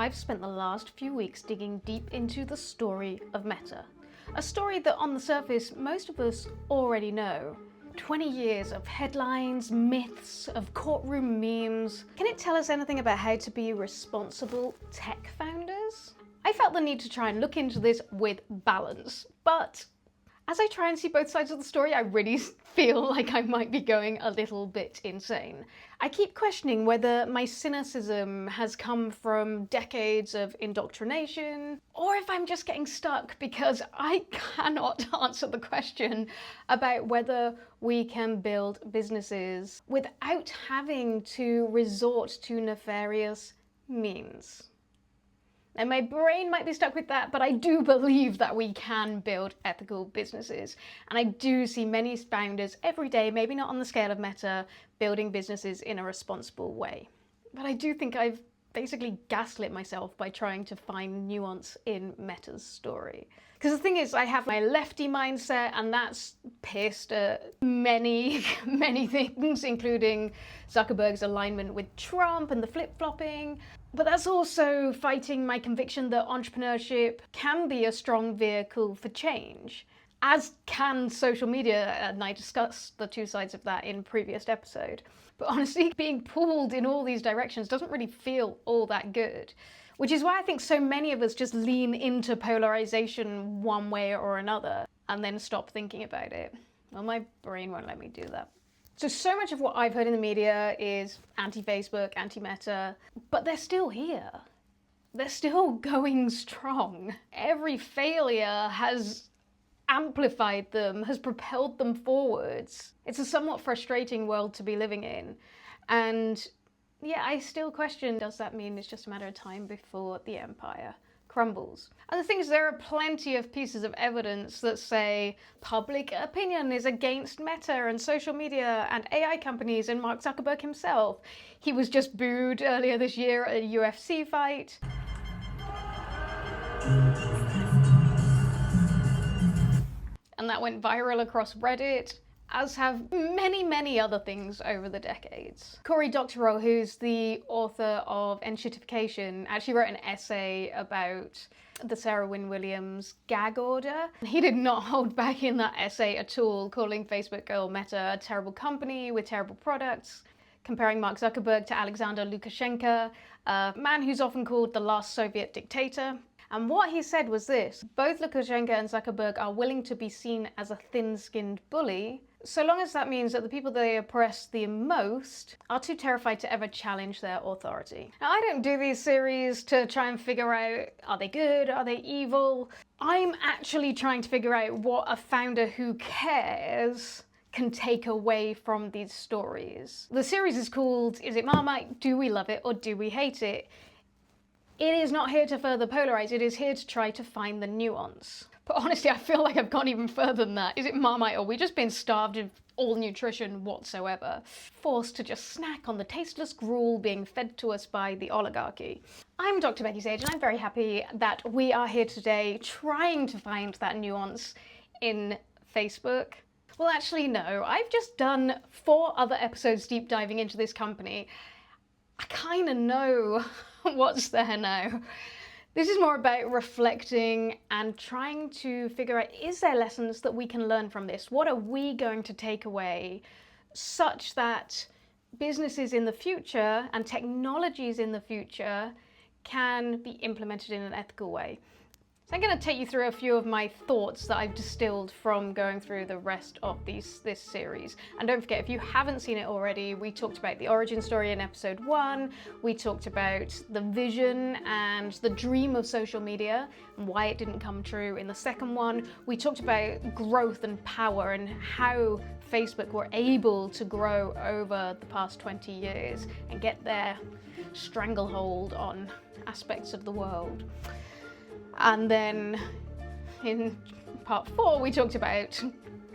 I've spent the last few weeks digging deep into the story of Meta. A story that on the surface most of us already know. 20 years of headlines, myths, of courtroom memes. Can it tell us anything about how to be responsible tech founders? I felt the need to try and look into this with balance, but as I try and see both sides of the story, I really feel like I might be going a little bit insane. I keep questioning whether my cynicism has come from decades of indoctrination, or if I'm just getting stuck because I cannot answer the question about whether we can build businesses without having to resort to nefarious means. And my brain might be stuck with that, but I do believe that we can build ethical businesses. And I do see many founders every day, maybe not on the scale of Meta, building businesses in a responsible way. But I do think I've basically gaslit myself by trying to find nuance in Meta's story. Because the thing is, I have my lefty mindset, and that's pissed at many things, including Zuckerberg's alignment with Trump and the flip-flopping. But that's also fighting my conviction that entrepreneurship can be a strong vehicle for change, as can social media, and I discussed the two sides of that in a previous episode. But honestly, being pulled in all these directions doesn't really feel all that good. Which is why I think so many of us just lean into polarization one way or another and then stop thinking about it. Well, my brain won't let me do that. So much of what I've heard in the media is anti-Facebook, anti-Meta, but they're still here. They're still going strong. Every failure has amplified them, has propelled them forwards. It's a somewhat frustrating world to be living in. And yeah, I still question, does that mean it's just a matter of time before the empire crumbles? And the thing is, there are plenty of pieces of evidence that say public opinion is against Meta and social media and AI companies and Mark Zuckerberg himself. He was just booed earlier this year at a UFC fight. And that went viral across Reddit, as have many other things over the decades. Cory Doctorow, who's the author of Enshittification, actually wrote an essay about the Sarah Wynne Williams gag order. He did not hold back in that essay at all, calling Facebook or Meta a terrible company with terrible products, comparing Mark Zuckerberg to Alexander Lukashenko, a man who's often called the last Soviet dictator. And what he said was this: both Lukashenko and Zuckerberg are willing to be seen as a thin-skinned bully, so long as that means that the people they oppress the most are too terrified to ever challenge their authority. Now, I don't do these series to try and figure out, are they good, are they evil? I'm actually trying to figure out what a founder who cares can take away from these stories. The series is called Is It Marmite? Do we love it or do we hate it? It is not here to further polarize, it is here to try to find the nuance. But honestly, I feel like I've gone even further than that. Is it Marmite, or we just been starved of all nutrition whatsoever? Forced to just snack on the tasteless gruel being fed to us by the oligarchy. I'm Dr. Becky Sage, and I'm very happy that we are here today trying to find that nuance in Facebook. Well, actually, no. I've just done 4 other episodes deep diving into this company. I kind of know what's there now. This is more about reflecting and trying to figure out, is there lessons that we can learn from this? What are we going to take away such that businesses in the future and technologies in the future can be implemented in an ethical way? So I'm going to take you through a few of my thoughts that I've distilled from going through the rest of this series. And don't forget, if you haven't seen it already, we talked about the origin story in episode 1. We talked about the vision and the dream of social media and why it didn't come true in the second one. We talked about growth and power and how Facebook were able to grow over the past 20 years and get their stranglehold on aspects of the world. And then in part 4, we talked about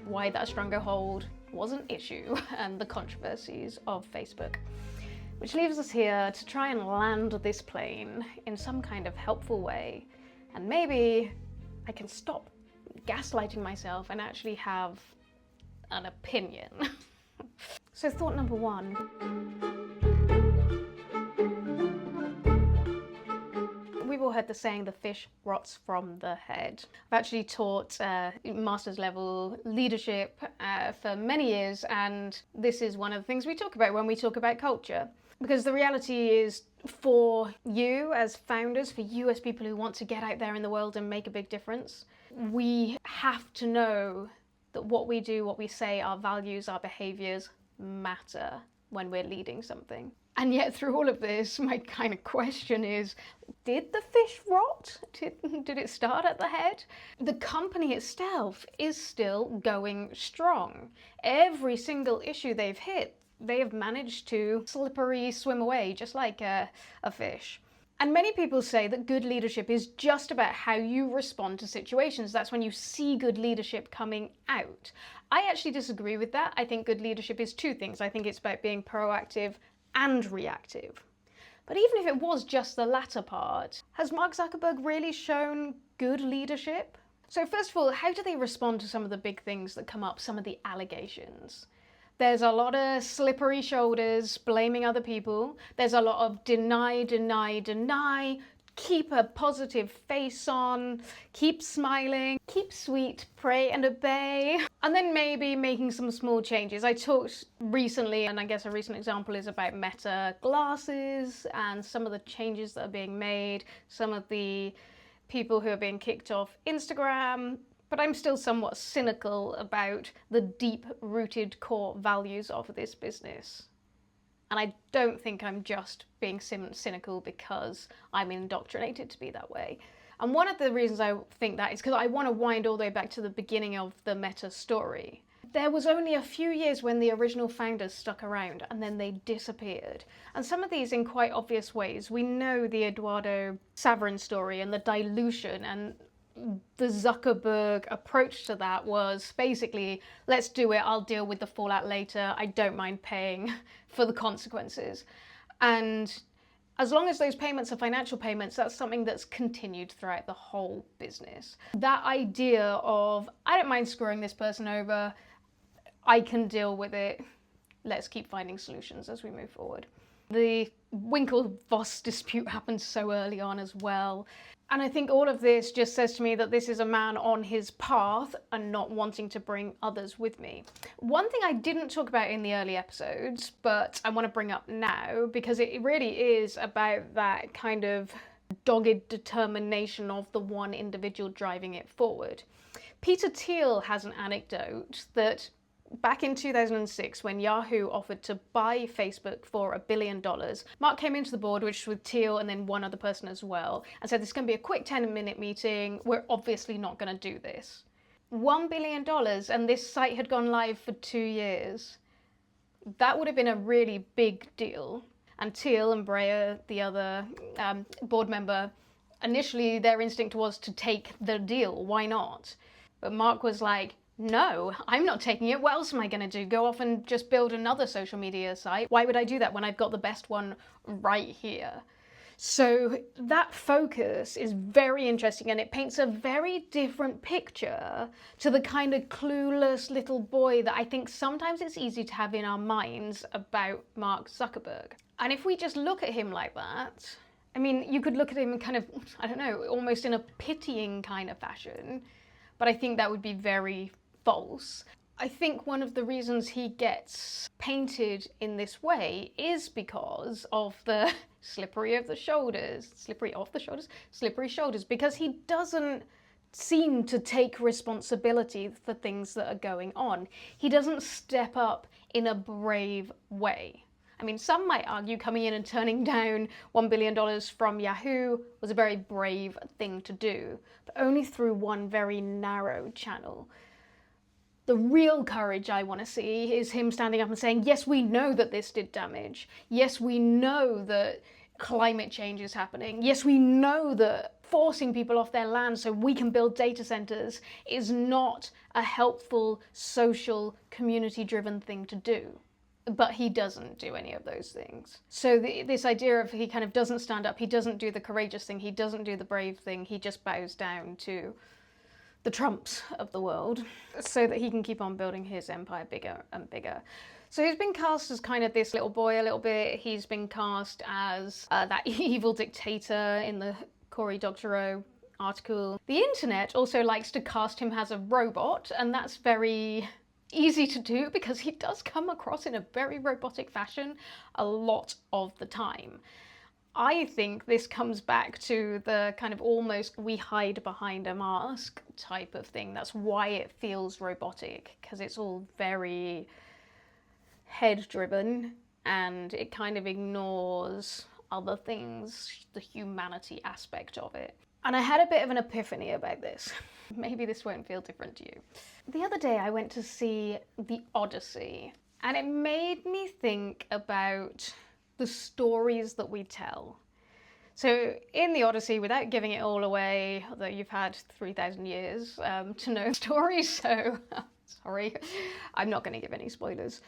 why that stranglehold was an issue and the controversies of Facebook. Which leaves us here to try and land this plane in some kind of helpful way. And maybe I can stop gaslighting myself and actually have an opinion. So thought number 1. all heard the saying, the fish rots from the head. I've actually taught master's level leadership for many years, and this is one of the things we talk about when we talk about culture. Because the reality is, for you as founders, for you as people who want to get out there in the world and make a big difference, we have to know that what we do, what we say, our values, our behaviors matter when we're leading something. And yet through all of this, my kind of question is, did the fish rot? Did it start at the head? The company itself is still going strong. Every single issue they've hit, they have managed to slippery swim away, just like a fish. And many people say that good leadership is just about how you respond to situations. That's when you see good leadership coming out. I actually disagree with that. I think good leadership is two things. I think it's about being proactive and reactive. But even if it was just the latter part, has Mark Zuckerberg really shown good leadership? So first of all, how do they respond to some of the big things that come up, some of the allegations? There's a lot of slippery shoulders, blaming other people. There's a lot of deny, deny, deny. Keep a positive face on, keep smiling, keep sweet, pray and obey. And then maybe making some small changes. I talked recently, and I guess a recent example is about Meta glasses and some of the changes that are being made, some of the people who are being kicked off Instagram. But I'm still somewhat cynical about the deep-rooted core values of this business. And I don't think I'm just being cynical because I'm indoctrinated to be that way. And one of the reasons I think that is because I want to wind all the way back to the beginning of the Meta story. There was only a few years when the original founders stuck around and then they disappeared. And some of these in quite obvious ways. We know the Eduardo Saverin story and the dilution, and the Zuckerberg approach to that was basically, let's do it, I'll deal with the fallout later, I don't mind paying for the consequences. And as long as those payments are financial payments, that's something that's continued throughout the whole business. That idea of, I don't mind screwing this person over, I can deal with it, let's keep finding solutions as we move forward. The Winklevoss dispute happened so early on as well. And I think all of this just says to me that this is a man on his path and not wanting to bring others with me. One thing I didn't talk about in the early episodes, but I want to bring up now, because it really is about that kind of dogged determination of the one individual driving it forward. Peter Thiel has an anecdote that back in 2006, when Yahoo offered to buy Facebook for $1 billion, Mark came into the board, which was with Thiel and then one other person as well, and said, this is going to be a quick 10-minute meeting. We're obviously not going to do this. $1 billion, and this site had gone live for 2 years. That would have been a really big deal. And Thiel and Breyer, the other board member, initially their instinct was to take the deal. Why not? But Mark was like, no, I'm not taking it. What else am I going to do? Go off and just build another social media site? Why would I do that when I've got the best one right here? So that focus is very interesting, and it paints a very different picture to the kind of clueless little boy that I think sometimes it's easy to have in our minds about Mark Zuckerberg. And if we just look at him like that, I mean, you could look at him kind of, I don't know, almost in a pitying kind of fashion, but I think that would be very false. I think one of the reasons he gets painted in this way is because of the slippery shoulders, because he doesn't seem to take responsibility for things that are going on. He doesn't step up in a brave way. I mean, some might argue coming in and turning down $1 billion from Yahoo was a very brave thing to do, but only through one very narrow channel. The real courage I want to see is him standing up and saying, yes, we know that this did damage. Yes, we know that climate change is happening. Yes, we know that forcing people off their land so we can build data centers is not a helpful, social, community-driven thing to do. But he doesn't do any of those things. So this idea of he kind of doesn't stand up, he doesn't do the courageous thing, he doesn't do the brave thing, he just bows down to the Trumps of the world so that he can keep on building his empire bigger and bigger. So he's been cast as kind of this little boy a little bit. He's been cast as that evil dictator in the Cory Doctorow article. The internet also likes to cast him as a robot, and that's very easy to do because he does come across in a very robotic fashion a lot of the time. I think this comes back to the kind of almost we hide behind a mask type of thing. That's why it feels robotic, because it's all very head-driven and it kind of ignores other things, the humanity aspect of it. And I had a bit of an epiphany about this. Maybe this won't feel different to you. The other day I went to see The Odyssey, and it made me think about the stories that we tell. So in The Odyssey, without giving it all away, although you've had 3,000 years to know stories, so sorry, I'm not going to give any spoilers.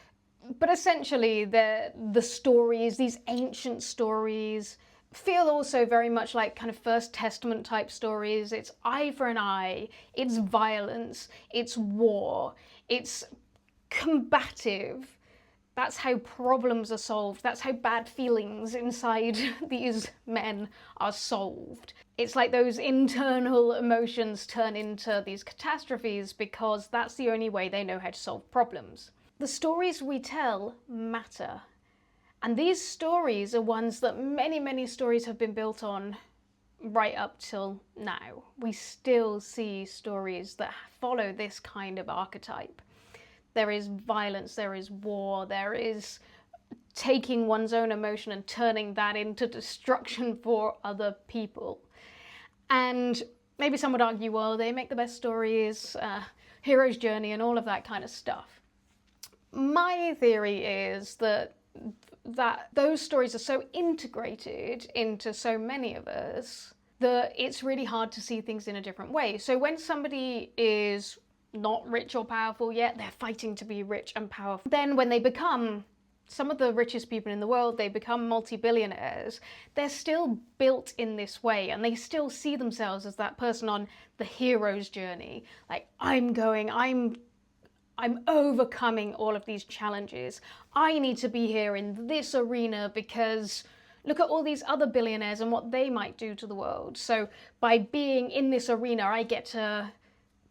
But essentially, the stories, these ancient stories, feel also very much like kind of First Testament type stories. It's eye for an eye, it's violence, it's war, it's combative. That's how problems are solved. That's how bad feelings inside these men are solved. It's like those internal emotions turn into these catastrophes because that's the only way they know how to solve problems. The stories we tell matter. And these stories are ones that many stories have been built on right up till now. We still see stories that follow this kind of archetype. There is violence, there is war, there is taking one's own emotion and turning that into destruction for other people. And maybe some would argue, well, they make the best stories, hero's journey and all of that kind of stuff. My theory is that those stories are so integrated into so many of us that it's really hard to see things in a different way. So when somebody is not rich or powerful yet, they're fighting to be rich and powerful. Then when they become some of the richest people in the world, they become multi-billionaires, they're still built in this way and they still see themselves as that person on the hero's journey. Like, I'm overcoming all of these challenges. I need to be here in this arena because look at all these other billionaires and what they might do to the world. So by being in this arena, I get to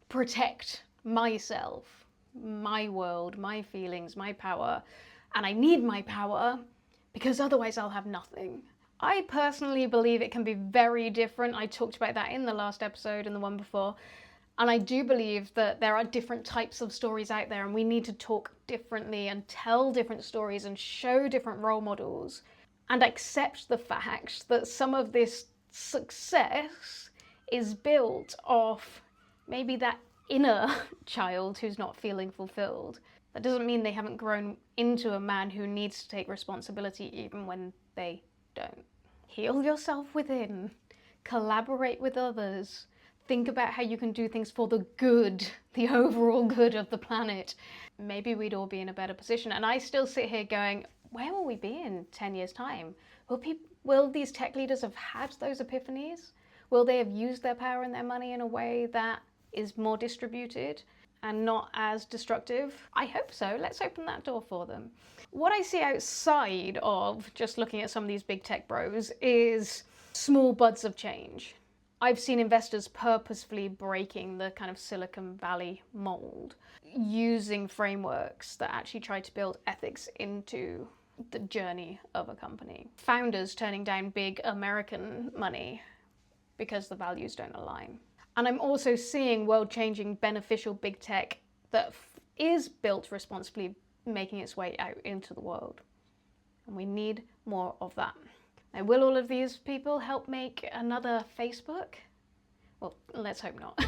protect myself, my world, my feelings, my power. And I need my power because otherwise I'll have nothing. I personally believe it can be very different. I talked about that in the last episode and the one before. And I do believe that there are different types of stories out there and we need to talk differently and tell different stories and show different role models and accept the fact that some of this success is built off maybe that inner child who's not feeling fulfilled. That doesn't mean they haven't grown into a man who needs to take responsibility even when they don't. Heal yourself within, collaborate with others, think about how you can do things for the good, the overall good of the planet. Maybe we'd all be in a better position. And I still sit here going, where will we be in 10 years' time? Will these tech leaders have had those epiphanies? Will they have used their power and their money in a way that is more distributed and not as destructive? I hope so. Let's open that door for them. What I see outside of just looking at some of these big tech bros is small buds of change. I've seen investors purposefully breaking the kind of Silicon Valley mold, using frameworks that actually try to build ethics into the journey of a company. Founders turning down big American money because the values don't align. And I'm also seeing world-changing, beneficial big tech that is built responsibly making its way out into the world. And we need more of that. Now, will all of these people help make another Facebook? Well, let's hope not.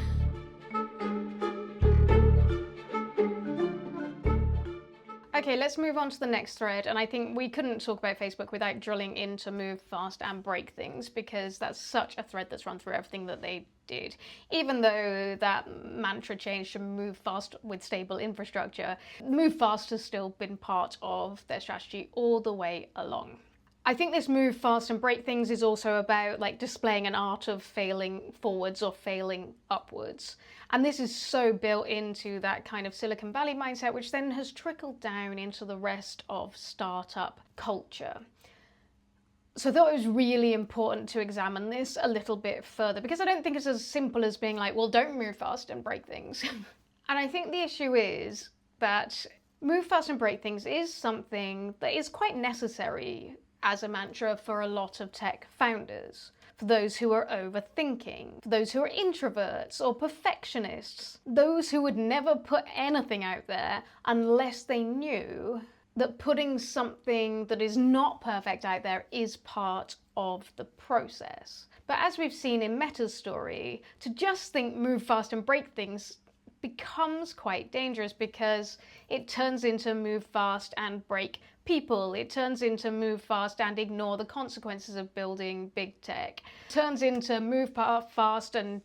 Okay, let's move on to the next thread, and I think we couldn't talk about Facebook without drilling into move fast and break things, because that's such a thread that's run through everything that they did. Even though that mantra change to move fast with stable infrastructure, move fast has still been part of their strategy all the way along. I think this move fast and break things is also about like displaying an art of failing forwards or failing upwards. And this is so built into that kind of Silicon Valley mindset, which then has trickled down into the rest of startup culture. So I thought it was really important to examine this a little bit further, because I don't think it's as simple as being like, well, don't move fast and break things. And I think the issue is that move fast and break things is something that is quite necessary as a mantra for a lot of tech founders. For those who are overthinking, for those who are introverts or perfectionists, those who would never put anything out there unless they knew that putting something that is not perfect out there is part of the process. But as we've seen in Meta's story, to just think move fast and break things becomes quite dangerous, because it turns into move fast and break people. It turns into move fast and ignore the consequences of building big tech. It turns into move fast and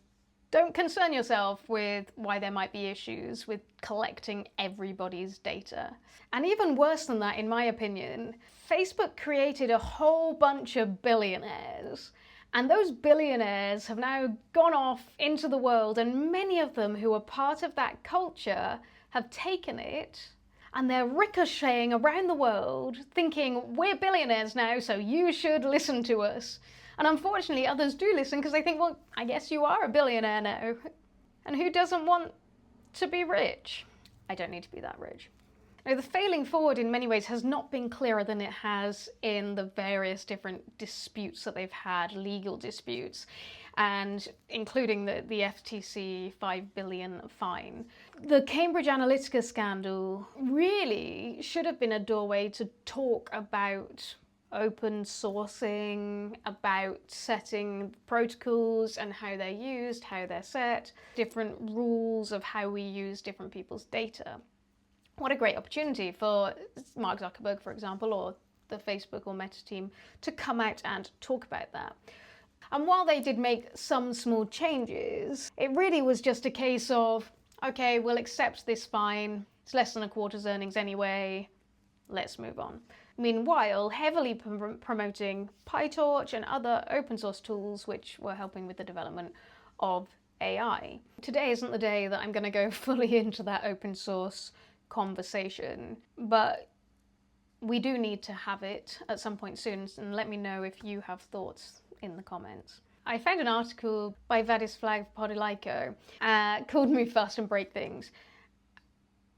don't concern yourself with why there might be issues with collecting everybody's data. And even worse than that, in my opinion, Facebook created a whole bunch of billionaires. And those billionaires have now gone off into the world, and many of them who are part of that culture have taken it and they're ricocheting around the world thinking, we're billionaires now, so you should listen to us. And unfortunately, others do listen because they think, well, I guess you are a billionaire now. And who doesn't want to be rich? I don't need to be that rich. Now, the failing forward in many ways has not been clearer than it has in the various different disputes that they've had, legal disputes, and including the FTC $5 billion fine. The Cambridge Analytica scandal really should have been a doorway to talk about open sourcing, about setting protocols and how they're used, how they're set, different rules of how we use different people's data. What a great opportunity for Mark Zuckerberg, for example, or the Facebook or Meta team to come out and talk about that. And while they did make some small changes, it really was just a case of, okay, we'll accept this fine. It's less than a quarter's earnings anyway. Let's move on. Meanwhile, heavily promoting PyTorch and other open source tools which were helping with the development of AI. Today isn't the day that I'm going to go fully into that open source conversation, but we do need to have it at some point soon, and let me know if you have thoughts in the comments. I found an article by Vladislav Podilyko called Move Fast and Break Things,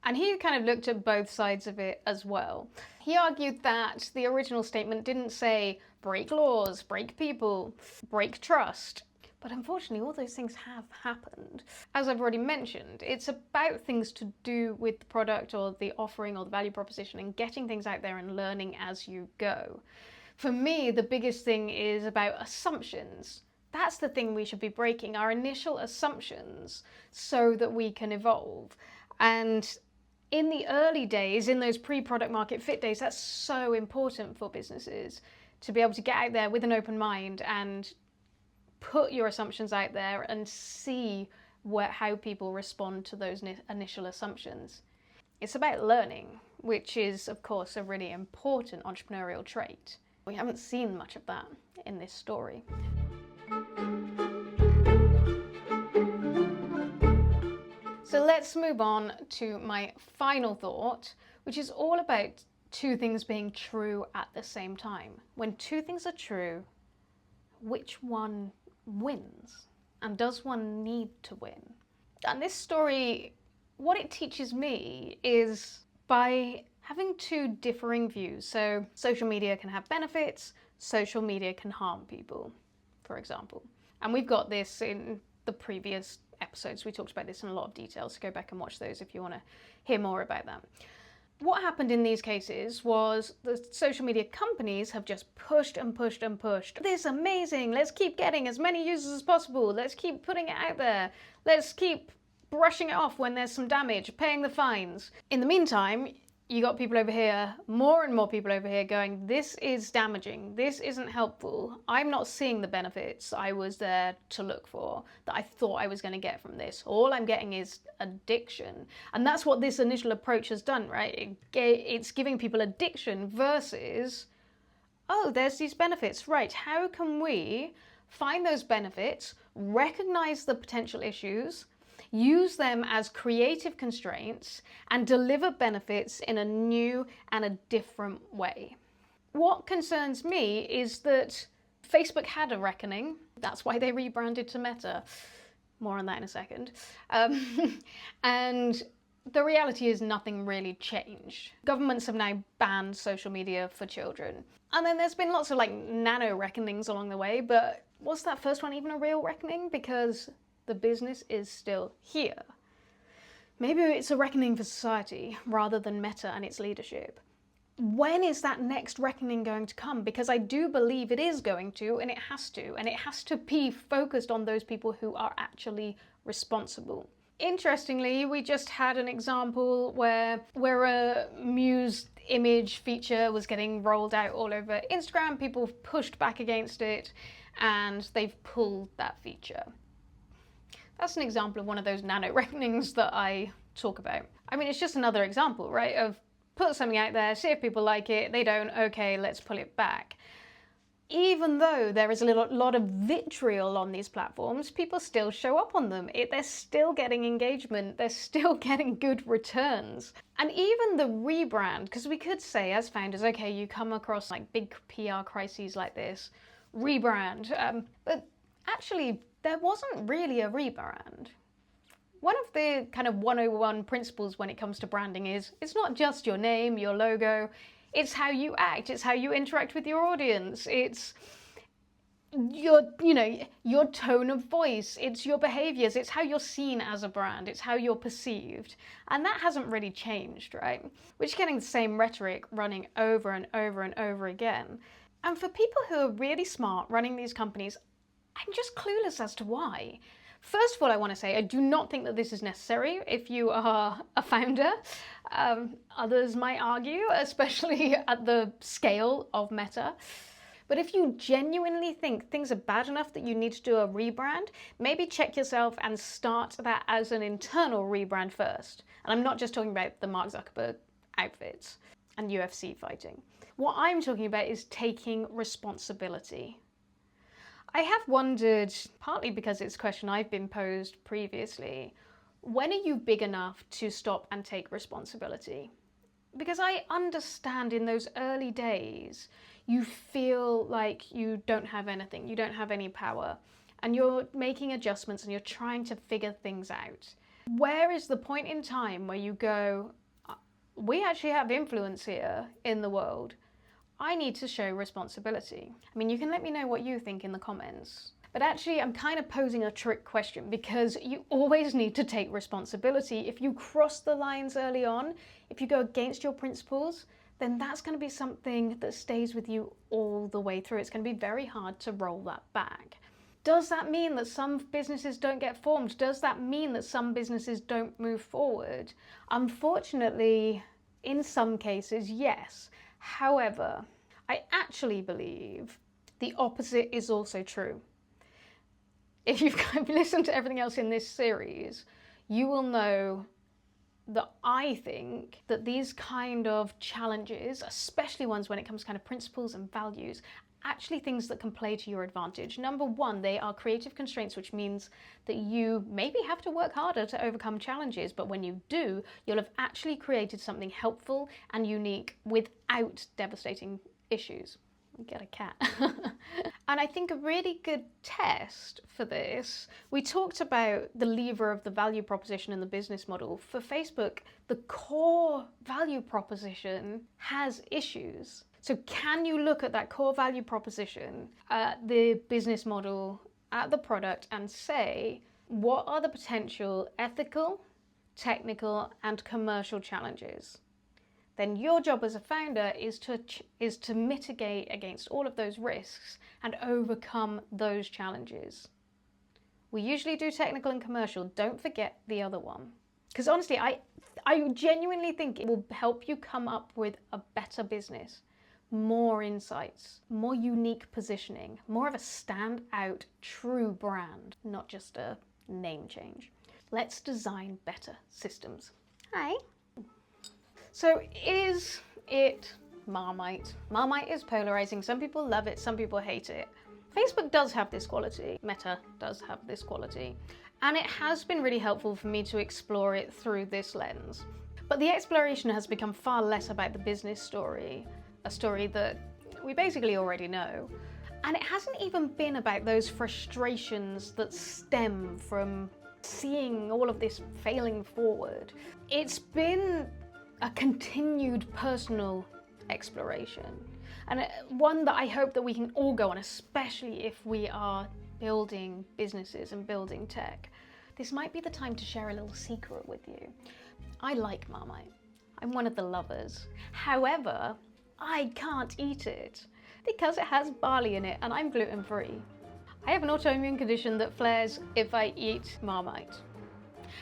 and he kind of looked at both sides of it as well. He argued that the original statement didn't say break laws, break people, break trust. But unfortunately, all those things have happened. As I've already mentioned, it's about things to do with the product or the offering or the value proposition and getting things out there and learning as you go. For me, the biggest thing is about assumptions. That's the thing we should be breaking, our initial assumptions, so that we can evolve. And in the early days, in those pre-product market fit days, that's so important for businesses to be able to get out there with an open mind and put your assumptions out there and see how people respond to those initial assumptions. It's about learning, which is, of course, a really important entrepreneurial trait. We haven't seen much of that in this story. So let's move on to my final thought, which is all about two things being true at the same time. When two things are true, which one wins? And does one need to win? And this story, what it teaches me is by having two differing views. So social media can have benefits, social media can harm people, for example. And we've got this in the previous episodes. We talked about this in a lot of detail, so go back and watch those if you want to hear more about that. What happened in these cases was the social media companies have just pushed and pushed and pushed. This is amazing, let's keep getting as many users as possible, let's keep putting it out there, let's keep brushing it off when there's some damage, paying the fines. In the meantime, you got people over here, more and more people over here going, this is damaging, this isn't helpful, I'm not seeing the benefits I was there to look for, that I thought I was going to get from this. All I'm getting is addiction. And that's what this initial approach has done, right? It's giving people addiction versus, oh, there's these benefits, right? How can we find those benefits, recognize the potential issues, use them as creative constraints, and deliver benefits in a new and a different way? What concerns me is that Facebook had a reckoning. That's why they rebranded to Meta. More on that in a second. And the reality is nothing really changed. Governments have now banned social media for children. And then there's been lots of like nano reckonings along the way, but was that first one even a real reckoning? Because the business is still here. Maybe it's a reckoning for society rather than Meta and its leadership. When is that next reckoning going to come? Because I do believe it is going to, and it has to be focused on those people who are actually responsible. Interestingly, we just had an example where a Muse image feature was getting rolled out all over Instagram. People pushed back against it, and they've pulled that feature. That's an example of one of those nano reckonings that I talk about. I mean, it's just another example, right, of put something out there, see if people like it, they don't, okay, let's pull it back. Even though there is a lot of vitriol on these platforms, people still show up on them. They're still getting engagement, they're still getting good returns. And even the rebrand, because we could say as founders, okay, you come across like big PR crises like this, rebrand, but actually there wasn't really a rebrand. One of the kind of 101 principles when it comes to branding is it's not just your name, your logo, it's how you act, it's how you interact with your audience, it's your tone of voice, it's your behaviors, it's how you're seen as a brand, it's how you're perceived. And that hasn't really changed, right? We're just getting the same rhetoric running over and over and over again. And for people who are really smart running these companies, I'm just clueless as to why. First of all, I want to say I do not think that this is necessary if you are a founder. Others might argue, especially at the scale of Meta. But if you genuinely think things are bad enough that you need to do a rebrand, maybe check yourself and start that as an internal rebrand first. And I'm not just talking about the Mark Zuckerberg outfits and UFC fighting. What I'm talking about is taking responsibility. I have wondered, partly because it's a question I've been posed previously, when are you big enough to stop and take responsibility? Because I understand in those early days, you feel like you don't have anything, you don't have any power, and you're making adjustments and you're trying to figure things out. Where is the point in time where you go, we actually have influence here in the world, I need to show responsibility? I mean, you can let me know what you think in the comments. But actually, I'm kind of posing a trick question because you always need to take responsibility. If you cross the lines early on, if you go against your principles, then that's going to be something that stays with you all the way through. It's going to be very hard to roll that back. Does that mean that some businesses don't get formed? Does that mean that some businesses don't move forward? Unfortunately, in some cases, yes. However, I actually believe the opposite is also true. If you've listened to everything else in this series, you will know that I think that these kind of challenges, especially ones when it comes to kind of principles and values, actually things that can play to your advantage. Number one, they are creative constraints, which means that you maybe have to work harder to overcome challenges, but when you do, you'll have actually created something helpful and unique without devastating issues. Get a cat. And I think a really good test for this, we talked about the lever of the value proposition and the business model. For Facebook, the core value proposition has issues. So can you look at that core value proposition, at the business model, at the product, and say, what are the potential ethical, technical, and commercial challenges? Then your job as a founder is to mitigate against all of those risks and overcome those challenges. We usually do technical and commercial. Don't forget the other one. Because honestly, I genuinely think it will help you come up with a better business, more insights, more unique positioning, more of a standout true brand, not just a name change. Let's design better systems. Hi. So is it Marmite? Marmite is polarizing. Some people love it, some people hate it. Facebook does have this quality. Meta does have this quality. And it has been really helpful for me to explore it through this lens. But the exploration has become far less about the business story, a story that we basically already know. And it hasn't even been about those frustrations that stem from seeing all of this failing forward. It's been a continued personal exploration, and one that I hope that we can all go on, especially if we are building businesses and building tech. This might be the time to share a little secret with you. I like Marmite. I'm one of the lovers. However, I can't eat it because it has barley in it and I'm gluten-free. I have an autoimmune condition that flares if I eat Marmite.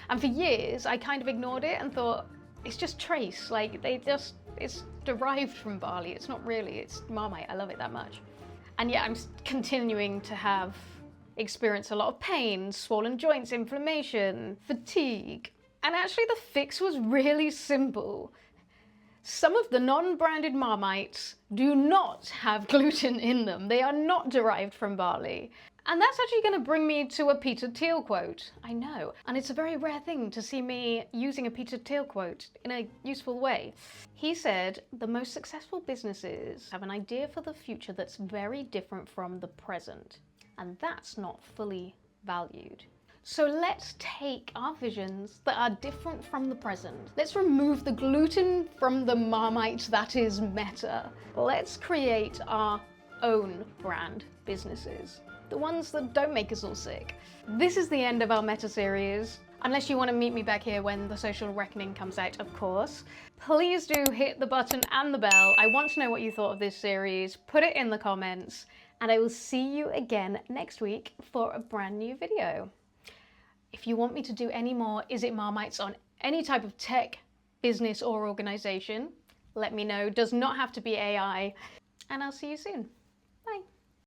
And for years, I kind of ignored it and thought, it's just trace, like it's derived from barley. It's not really, it's Marmite. I love it that much. And yet I'm continuing to experience a lot of pain, swollen joints, inflammation, fatigue. And actually the fix was really simple. Some of the non-branded Marmites do not have gluten in them. They are not derived from barley. And that's actually going to bring me to a Peter Thiel quote. I know, and it's a very rare thing to see me using a Peter Thiel quote in a useful way. He said, "The most successful businesses have an idea for the future that's very different from the present, and that's not fully valued." So let's take our visions that are different from the present. Let's remove the gluten from the Marmite that is Meta. Let's create our own brand businesses. The ones that don't make us all sick. This is the end of our Meta series. Unless you want to meet me back here when The Social Reckoning comes out, of course. Please do hit the button and the bell. I want to know what you thought of this series. Put it in the comments. And I will see you again next week for a brand new video. If you want me to do any more Is It Marmites on any type of tech, business or organization, let me know. Does not have to be AI. And I'll see you soon.